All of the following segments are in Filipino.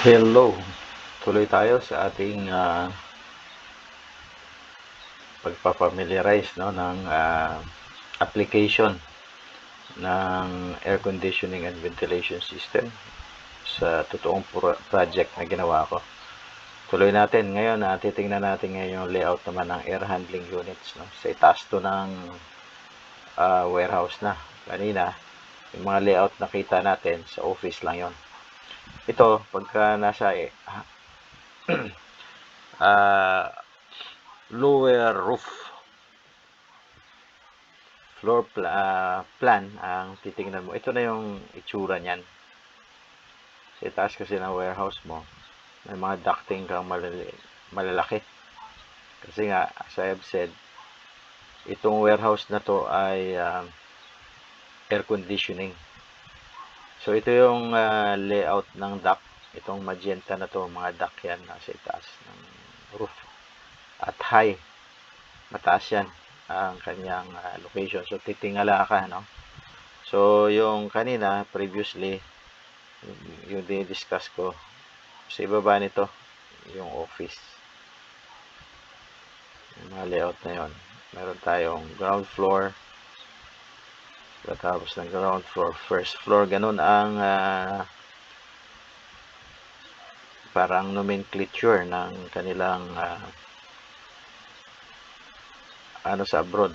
Hello, tuloy tayo sa ating pagpapamiliarize ng application ng air conditioning and ventilation system sa totoong project na ginawa ko. Tuloy natin ngayon, titingnan natin ngayon yung layout naman ng air handling units. Sa itaas to ng warehouse na. Kanina, yung mga layout na kita natin sa office lang yon. Ito, pagka nasa lower roof floor plan ang titingnan mo. Ito na yung itsura niyan. Sa itaas kasi ng warehouse mo, may mga ducting kang malalaki. Kasi nga, as I have said, itong warehouse na to ay air conditioning. So, ito yung layout ng duct. Itong magenta na to, mga duct yan nasa itaas ng roof. At high, mataas yan ang kanyang location. So, titingala ka, no? So, yung kanina, previously, yung discuss ko, sa ibaba nito, yung office. Yung mga layout na yon. Meron tayong ground floor, tapos ng ground floor, first floor, ganun ang parang nomenclature ng kanilang sa abroad,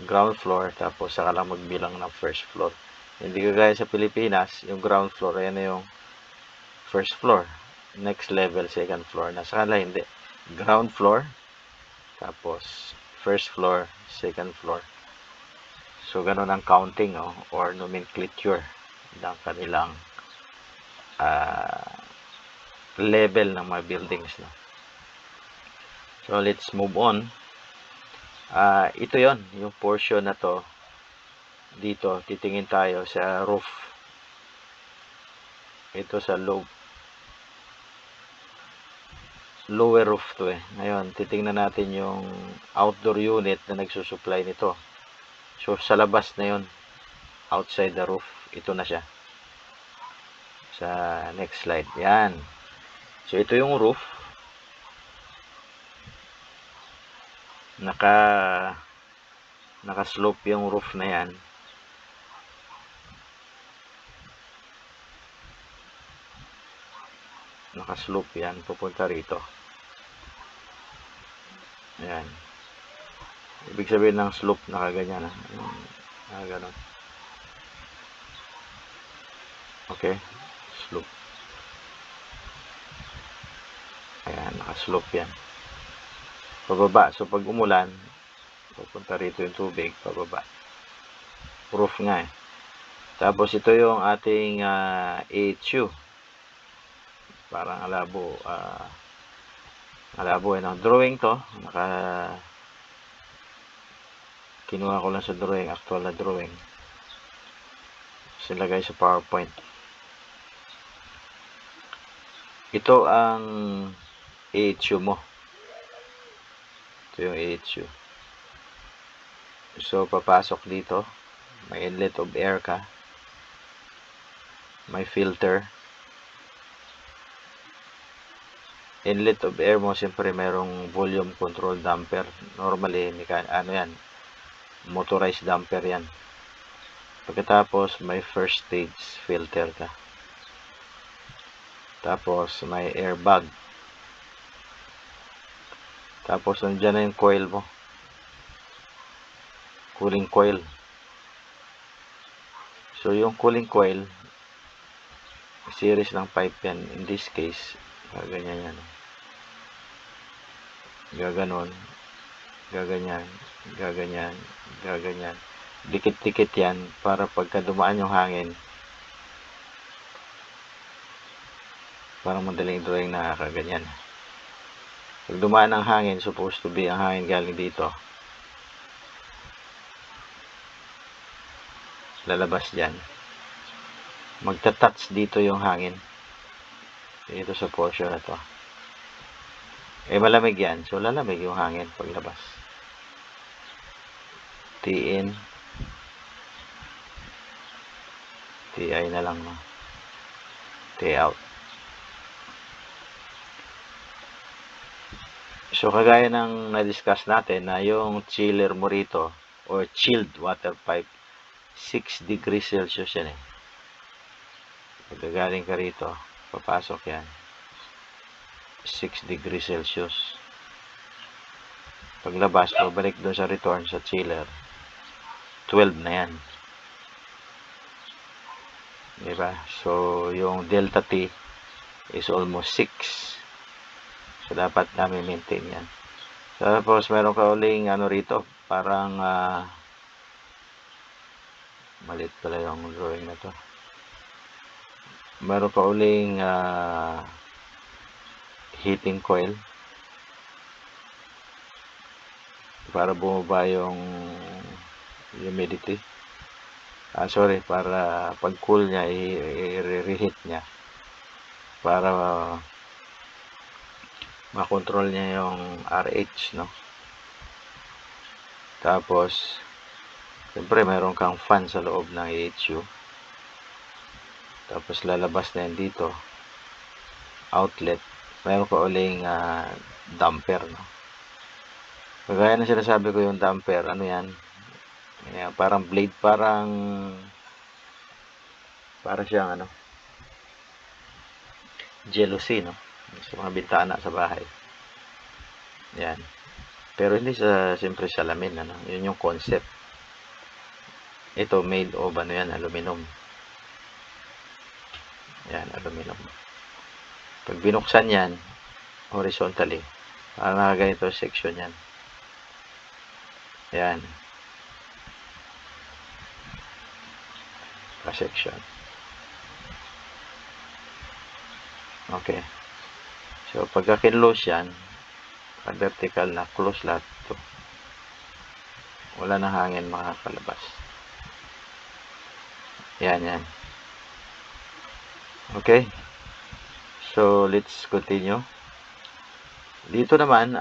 ground floor, tapos saka lang magbilang ng first floor. Hindi kagaya sa Pilipinas, yung ground floor, ayan na yung first floor, next level, second floor. Sa kanila hindi, ground floor, tapos first floor, second floor. So, ganun ang counting or nomenclature ng kanilang level ng mga buildings. So, let's move on. Ito yon, yung portion na to. Dito, titingin tayo sa roof. Ito sa lower roof to Ngayon, titingnan natin yung outdoor unit na nagsusupply nito. So, sa labas na yon, outside the roof, ito na siya. Sa next slide. Yan. So, ito yung roof. Naka-slope yung roof na yan. Naka-slope yan. Pupunta rito. Ayan. Ibig sabihin ng slope, nakaganyan. Ganon. Okay. Slope. Ayan, naka-slope yan. Pababa. So, pag umulan, pupunta rito yung tubig, pababa. Roof nga Tapos, ito yung ating AHU. Parang alabo. Drawing to. Kinuha ko lang sa drawing, actual na drawing. Silagay sa PowerPoint. Ito ang AHU mo. Ito yung AHU. So, papasok dito. May inlet of air ka. May filter. Inlet of air mo, siyempre, merong volume control damper. Normally, yan, motorized damper yan. Pagkatapos, may first stage filter ka. Tapos, may airbag. Tapos, nandiyan na yung coil mo. Cooling coil. So, yung cooling coil, series ng pipe yan. In this case, ganyan yan. Gaganon. Gaganyan. Gaganyan. Gaganyan. Dikit-dikit yan para pagka dumaan yung hangin, parang madaling drawing na kaganyan. Pag dumaan ang hangin, supposed to be ang hangin galing dito, lalabas dyan. Magta-touch dito yung hangin. Dito sa portion na to. Malamig yan. So, lalamig yung hangin paglabas. T-in. T-I na lang, T-out. So, kagaya ng na-discuss natin na yung chiller mo rito or chilled water pipe, 6 degrees Celsius yan eh. Pagkagaling ka rito, papasok yan. 6 degrees Celsius. Paglabas, pabalik doon sa return sa chiller, 12 na yan. Diba? So, yung delta T is almost 6. So, dapat namin maintain yan. So, tapos, meron ka uling ano rito, parang maliit pala yung drawing na to. Meron ka uling heating coil para bumaba yung humidity. Sorry, para pag cool niya, i-reheat niya para makontrol niya yung RH, no? Tapos, siyempre, meron kang fan sa loob ng AHU. Tapos, lalabas na yan dito. Outlet. Meron ka uling damper, no? Kagaya na sinasabi ko yung damper, ano yan? Ayan, parang blade, para siyang ano, jealousy, no? Sa mga bintana sa bahay. Yan. Pero hindi siyempre salamin, ano? Yun yung concept. Ito, made of ano yan, aluminum. Yan, aluminum. Pag binuksan yan, horizontally, parang ganito section yan. Yan. Section. Okay. So, pagka kinlose yan, vertical na, close lahat ito. Wala na hangin makakalabas. Yan, yan. Okay. So, let's continue. Dito naman,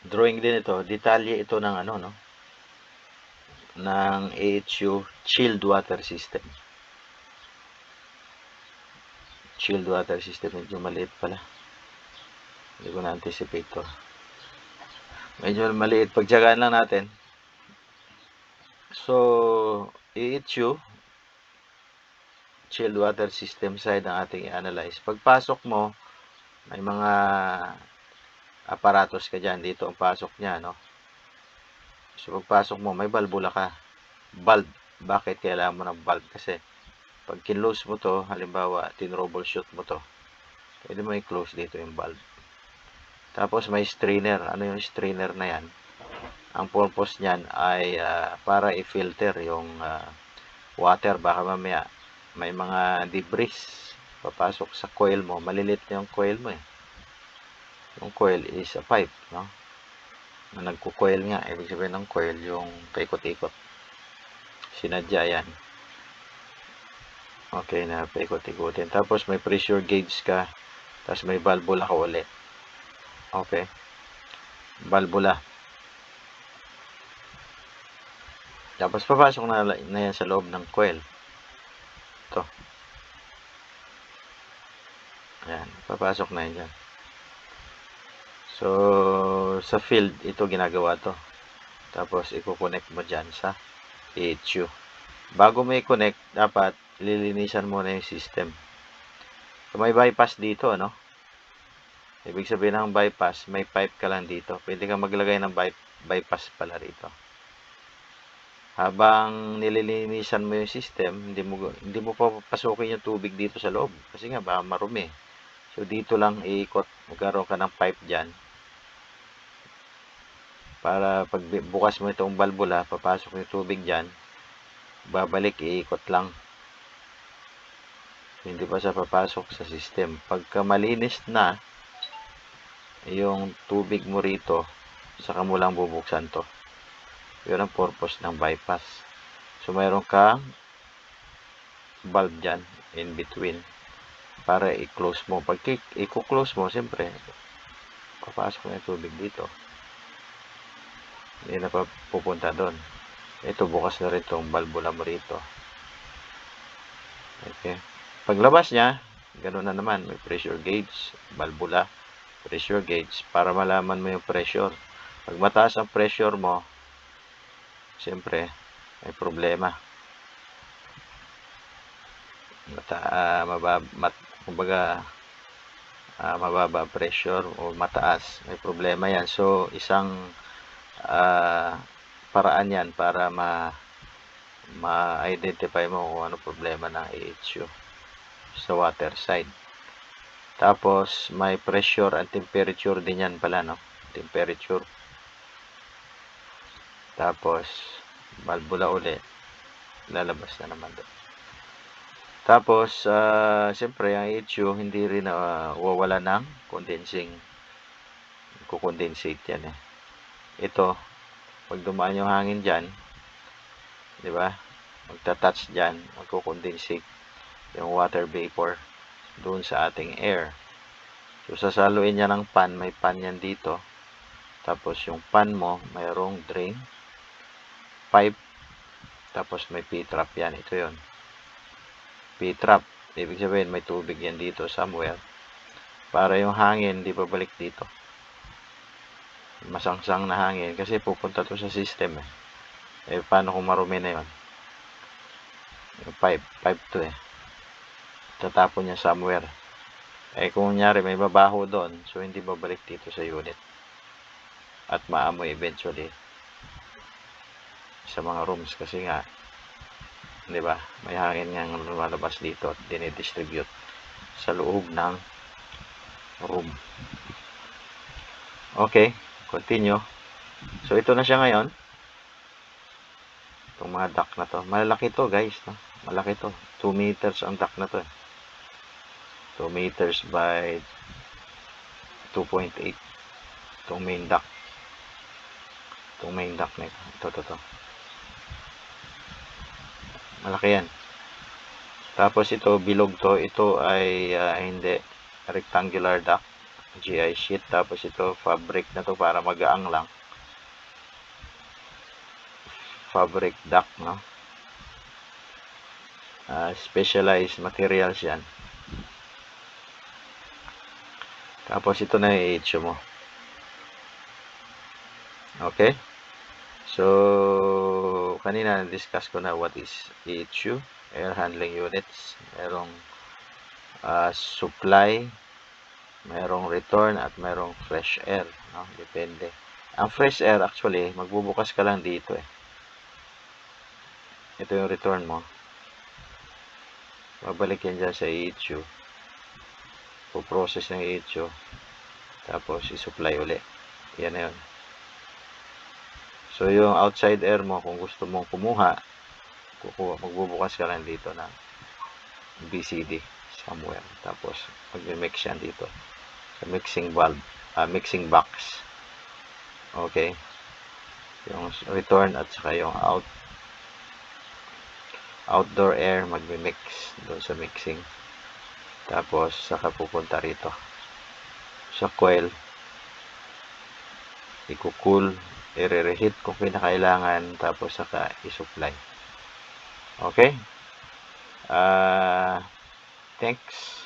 drawing din ito, detalye ito ng ano, no? Ng AHU chilled water system. Chilled water system, medyo maliit pala. Hindi ko na-anticipate to. Medyo maliit. Pagtsagaan lang natin. So, AHU chilled water system side ang ating i-analyze. Pagpasok mo, may mga aparatos ka dyan. Dito ang pasok niya, no? So, pagpasok mo, may valvula ka. Valve. Bakit kailangan mo ng valve? Kasi, pag kinlose mo to, halimbawa, tin-troubleshoot mo to, pwede mo i-close dito yung valve. Tapos, may strainer. Ano yung strainer na yan? Ang purpose niyan ay para i-filter yung water. Baka mamaya may mga debris papasok sa coil mo. Malilit na yung coil mo eh. Yung coil is a pipe, no? Na nagko-coil nga. Ibig sabihin ng coil yung paikot-ikot. Sinadya yan. Okay na, paikot-ikotin. Tapos may pressure gauge ka. Tapos may valvula ka ulit. Okay. Valvula. Tapos papasok na yan sa loob ng coil. Ito. Ayan, papasok na yan dyan. So, sa field, ito ginagawa to. Tapos, i-connect mo dyan sa AHU. Bago mo i-connect, dapat lilinisan mo na yung system. So, may bypass dito, ano? Ibig sabihin ng bypass, may pipe ka lang dito. Pwede kang maglagay ng bypass pala rito. Habang nililinisan mo yung system, hindi mo papasukin yung tubig dito sa loob. Kasi nga, baka marumi. So, dito lang iikot. Magkaroon ka ng pipe dyan. Para pag bukas mo itong valvula, papasok yung tubig dyan. Babalik, iikot lang. Hindi pa siya papasok sa system. Pagka malinis na yung tubig mo rito, saka mo lang bubuksan to. Yun ang purpose ng bypass. So, mayroon kang valve dyan in between para i-close mo. Pag i-close mo, siyempre, papasok na yung tubig dito. Hindi na pa pupunta doon. Ito, bukas na rin itong valvula mo rito. Okay. Paglabas niya, Ganun na naman, may pressure gauge, valvula, pressure gauge, para malaman mo yung pressure. Pag mataas ang pressure mo, siyempre, may problema. Mababa pressure o mataas, may problema yan. So, isang paraan yan para ma-identify mo kung ano problema ng AHU sa water side. Tapos, may pressure and temperature din yan pala, no? Temperature. Tapos, valvula uli. Lalabas na naman doon. Tapos, siyempre, ang AHU, hindi rin wawala ng condensing. Kukondensate yan eh. Ito, pag dumaan yung hangin dyan, di ba? Magta-touch dyan, magkukondensate yung water vapor doon sa ating air. So, sasaluin niya ng pan. May pan yan dito. Tapos, yung pan mo, mayroong drain, pipe, tapos may P-trap yan. Ito yon, P-trap. Ibig sabihin, may tubig yan dito somewhere. Para yung hangin, di babalik dito. Masangsang na hangin. Kasi pupunta to sa system eh. Eh, paano kung marumi na yun? Yung pipe to eh. Tatapon niya somewhere. Eh, kung kunyari may mabaho doon, so hindi babalik dito sa unit. At maamoy eventually sa mga rooms kasi nga, di ba? May hangin nga lumalabas dito at dinidistribute sa loob ng room. Okay, continue. So, ito na siya ngayon. Itong mga duct na to. Malaki to, guys. No? Malaki to. 2 meters ang duct na to. 2 meters by 2.8. Itong main duct. Itong main duct na ito. Ito. Malaki yan. Tapos ito, bilog to. Ito ay hindi. Rectangular duct. GI sheet. Tapos ito, fabric na to para magaang lang. Fabric duct, no? Specialized materials yan. Tapos ito na yung AHU mo. Okay? So, kanina na-discuss ko na what is AHU, air handling units. Merong supply, merong return, at merong fresh air. No? Depende. Ang fresh air, actually, magbubukas ka lang dito eh. Ito yung return mo. Babalik yan dyan sa AHU. Po-process ng AHU. Tapos, i-supply uli. Yan na yun. So, yung outside air mo, kung gusto mong kumuha, magbubukas ka lang dito ng BCD somewhere. Tapos, mag-mix yan dito sa mixing valve, mixing box. Okay? Yung return at saka yung outdoor air, mag-mix doon sa mixing. Tapos, saka pupunta rito sa coil. I-cool, i-reheat kung kinakailangan, tapos saka i-supply. Okay? Thanks.